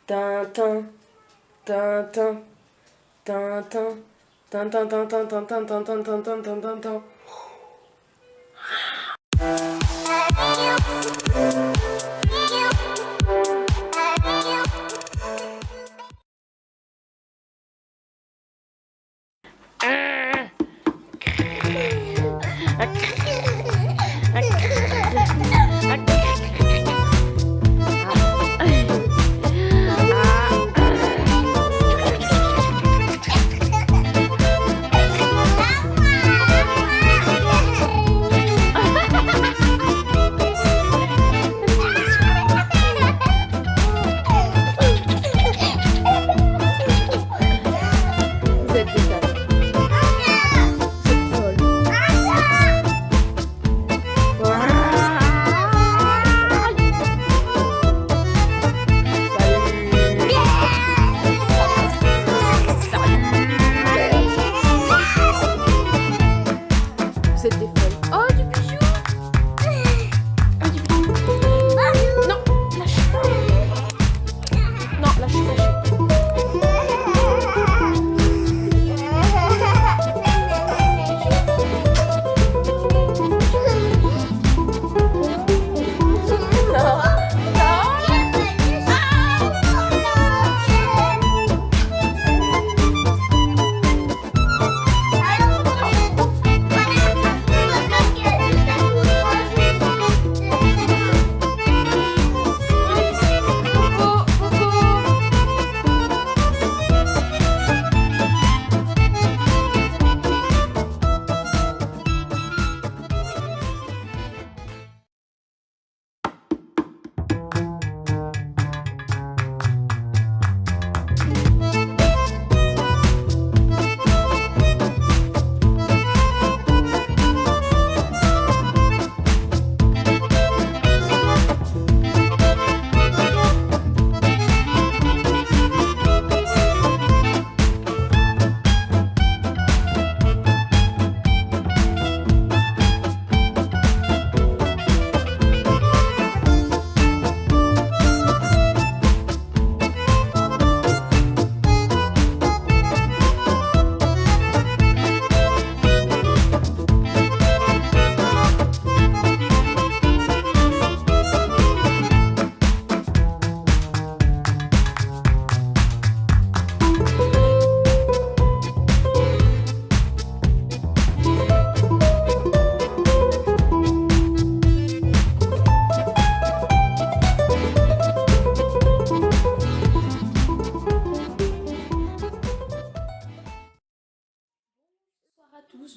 Tintin, Tintin, Tintin, Tintin, Tintin, Tintin, Tintin, Tintin, Tintin, Tintin. Vous êtes des salades. Vous êtes folles. Vous êtes des folles. Oh, du bijou. Oh, du bijou. Non, lâche. Non, lâche, lâche.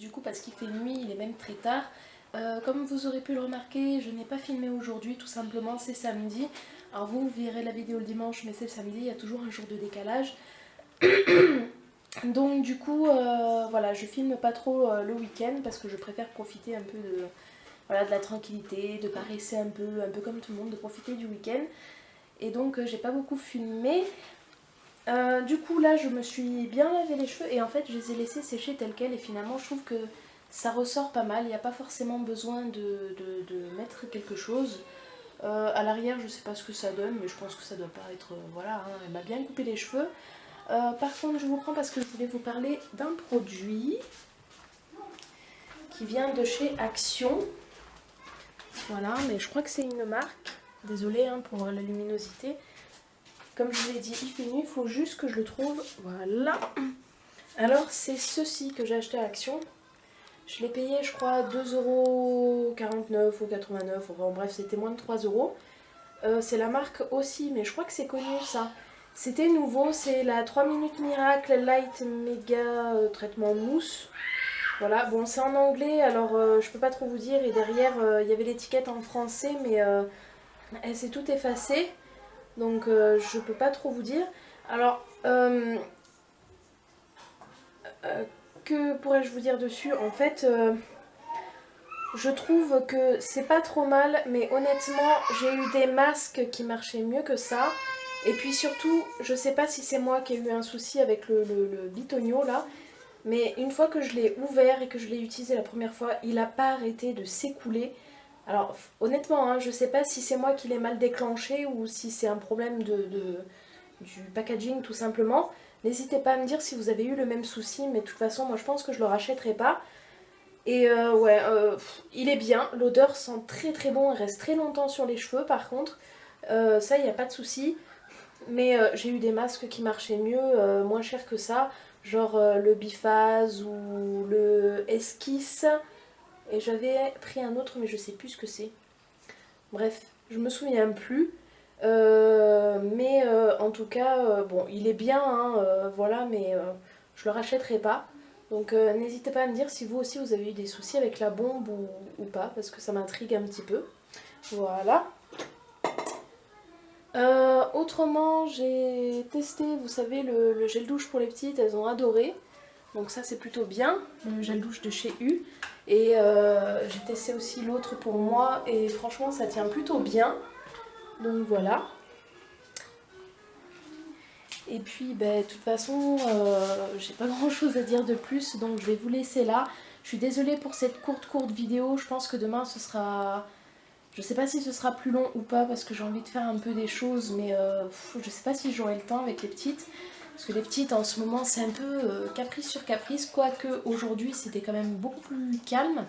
Du coup parce qu'il fait nuit, il est même très tard. Comme vous aurez pu le remarquer, je n'ai pas filmé aujourd'hui, tout simplement c'est samedi. Alors vous verrez la vidéo le dimanche, mais c'est le samedi, il y a toujours un jour de décalage. Donc du coup, voilà, je filme pas trop le week-end parce que je préfère profiter un peu de, voilà, de la tranquillité, de paresser un peu comme tout le monde, de profiter du week-end. Et donc j'ai pas beaucoup filmé. Du coup là je me suis bien lavé les cheveux et en fait je les ai laissés sécher tels quels et finalement je trouve que ça ressort pas mal, il n'y a pas forcément besoin de mettre quelque chose. À l'arrière je sais pas ce que ça donne mais je pense que ça doit pas être, voilà, hein, elle m'a bien coupé les cheveux. Par contre je vous prends parce que je voulais vous parler d'un produit qui vient de chez Action. Voilà, mais je crois que c'est une marque, désolée hein, pour la luminosité. Comme je vous l'ai dit, il fait nuit, il faut juste que je le trouve. Voilà. Alors, c'est ceci que j'ai acheté à Action. Je l'ai payé, je crois, 2,49€ ou 89€. Enfin, bref, c'était moins de 3€. C'est la marque aussi, mais je crois que c'est connu ça. C'était nouveau, c'est la 3 minutes miracle light méga traitement mousse. Voilà, bon, c'est en anglais, alors je peux pas trop vous dire. Et derrière, il y avait l'étiquette en français, mais elle s'est tout effacée. Donc je peux pas trop vous dire. Alors, que pourrais-je vous dire dessus? En fait, je trouve que c'est pas trop mal, mais honnêtement, j'ai eu des masques qui marchaient mieux que ça. Et puis surtout, je sais pas si c'est moi qui ai eu un souci avec le bitonio là, mais une fois que je l'ai ouvert et que je l'ai utilisé la première fois, il a pas arrêté de s'écouler. Alors honnêtement, hein, je sais pas si c'est moi qui l'ai mal déclenché ou si c'est un problème du packaging tout simplement. N'hésitez pas à me dire si vous avez eu le même souci, mais de toute façon moi je pense que je le rachèterai pas. Et ouais, il est bien, l'odeur sent très très bon, il reste très longtemps sur les cheveux par contre, ça il n'y a pas de souci. Mais j'ai eu des masques qui marchaient mieux, moins cher que ça, genre le Biphase ou le Esquisse. Et j'avais pris un autre mais je sais plus ce que c'est. Bref, je me souviens plus. Mais en tout cas, bon, il est bien, hein, voilà, mais je le rachèterai pas. Donc n'hésitez pas à me dire si vous aussi vous avez eu des soucis avec la bombe ou pas, parce que ça m'intrigue un petit peu. Voilà. Autrement, j'ai testé, vous savez, le gel douche pour les petites, elles ont adoré. Donc ça c'est plutôt bien, le gel douche de chez U. Et j'ai testé aussi l'autre pour moi et franchement ça tient plutôt bien. Donc voilà. Et puis de toute façon j'ai pas grand chose à dire de plus, donc je vais vous laisser là. Je suis désolée pour cette courte vidéo, je pense que demain ce sera... Je sais pas si ce sera plus long ou pas parce que j'ai envie de faire un peu des choses, mais je sais pas si j'aurai le temps avec les petites. Parce que les petites en ce moment c'est un peu caprice sur caprice, quoique aujourd'hui c'était quand même beaucoup plus calme.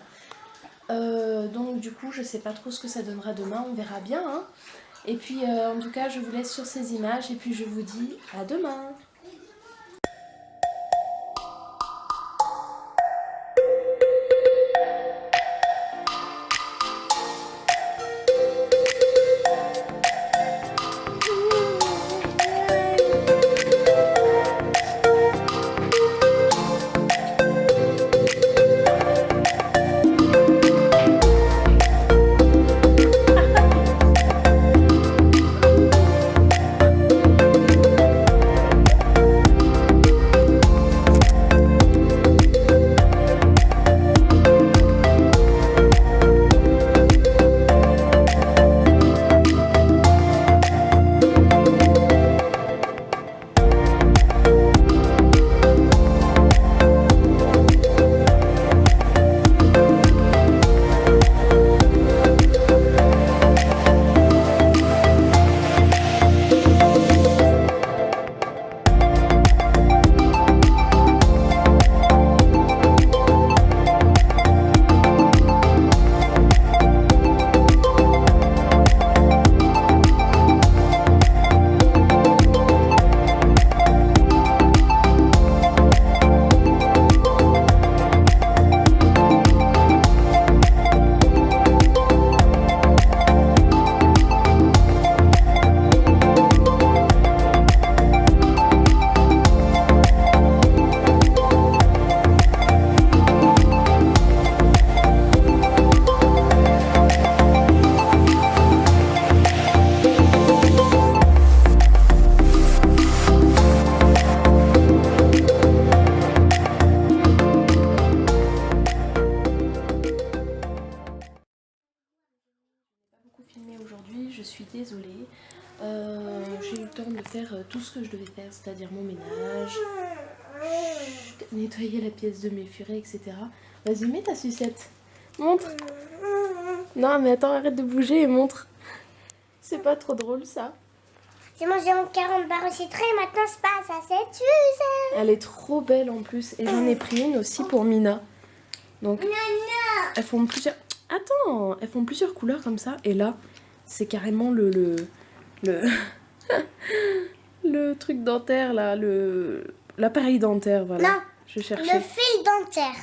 Donc du coup je sais pas trop ce que ça donnera demain, on verra bien. Hein. Et puis en tout cas je vous laisse sur ces images et puis je vous dis à demain. Filmé aujourd'hui, je suis désolée. J'ai eu le temps de faire tout ce que je devais faire, c'est-à-dire mon ménage, nettoyer la pièce de mes furets, etc. Vas-y, mets ta sucette. Montre. Non, mais attends, arrête de bouger et montre. C'est pas trop drôle, ça. J'ai mangé mon 40 barres au citron et maintenant je passe à cette sucette. Elle est trop belle en plus. Et j'en ai pris une aussi pour Mina. Donc, elles font plusieurs... Attends, elles font plusieurs couleurs comme ça. Et là, c'est carrément le truc dentaire, là. L'appareil dentaire, voilà. Non, je cherchais. Le fil dentaire.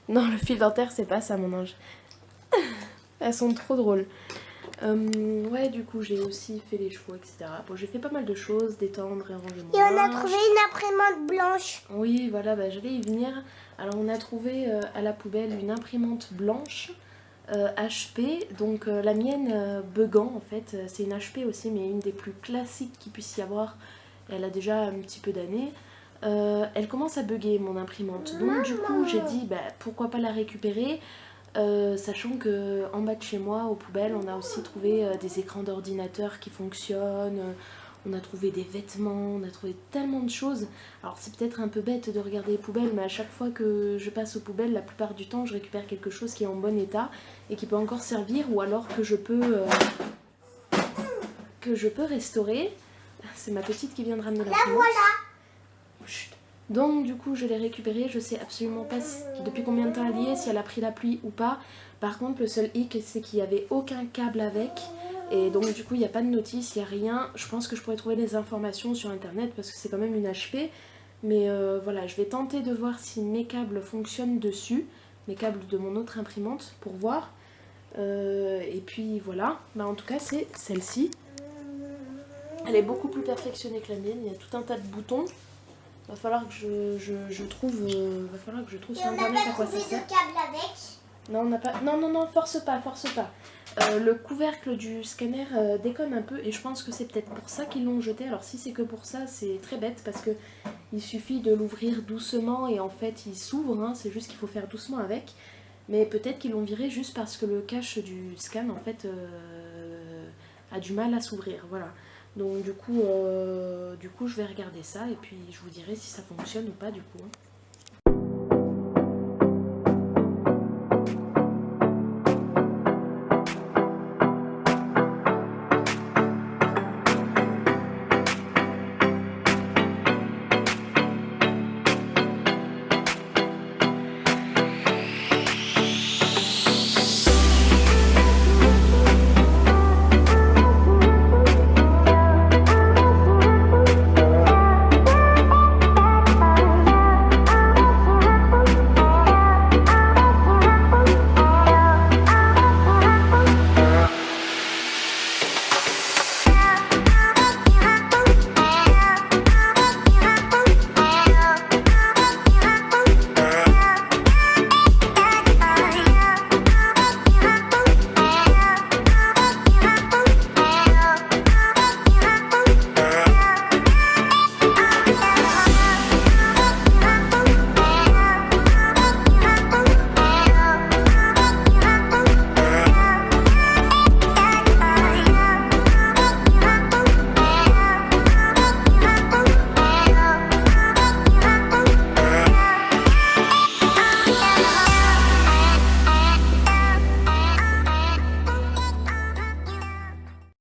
Non, le fil dentaire, c'est pas ça, mon ange. Elles sont trop drôles. Ouais, du coup, j'ai aussi fait les chevaux, etc. Bon, j'ai fait pas mal de choses, détendre et ranger mon Et on a linge. trouvé une imprimante blanche. Oui, voilà, j'allais y venir. Alors, on a trouvé à la poubelle une imprimante blanche HP. Donc, la mienne Beugant, en fait. C'est une HP aussi, mais une des plus classiques qu'il puisse y avoir. Elle a déjà un petit peu d'années. Elle commence à bugger, mon imprimante. Donc, du coup, j'ai dit, pourquoi pas la récupérer, sachant que en bas de chez moi, aux poubelles, on a aussi trouvé des écrans d'ordinateur qui fonctionnent. On a trouvé des vêtements, on a trouvé tellement de choses. Alors c'est peut-être un peu bête de regarder les poubelles, mais à chaque fois que je passe aux poubelles, la plupart du temps, je récupère quelque chose qui est en bon état et qui peut encore servir, ou alors que je peux restaurer. C'est ma petite qui vient de ramener la La voilà. voilà. Donc du coup je l'ai récupérée, je sais absolument pas depuis combien de temps elle y est, si elle a pris la pluie ou pas. Par contre le seul hic c'est qu'il n'y avait aucun câble avec. Et donc du coup il n'y a pas de notice, il n'y a rien. Je pense que je pourrais trouver des informations sur internet parce que c'est quand même une HP. Mais voilà, je vais tenter de voir si mes câbles fonctionnent dessus. Mes câbles de mon autre imprimante pour voir. Et puis voilà, bah, en tout cas c'est celle-ci. Elle est beaucoup plus perfectionnée que la mienne, il y a tout un tas de boutons. Va falloir que je trouve, va falloir que je trouve Et sur on n'a internet pas à quoi ça trouvé sert. de câble avec. Non, on n'a pas. Non, non, non, force pas, force pas. Le couvercle du scanner déconne un peu et je pense que c'est peut-être pour ça qu'ils l'ont jeté. Alors si c'est que pour ça, c'est très bête parce que il suffit de l'ouvrir doucement et en fait il s'ouvre. Hein, c'est juste qu'il faut faire doucement avec. Mais peut-être qu'ils l'ont viré juste parce que le cache du scan en fait a du mal à s'ouvrir. Voilà. Donc du coup je vais regarder ça et puis je vous dirai si ça fonctionne ou pas du coup.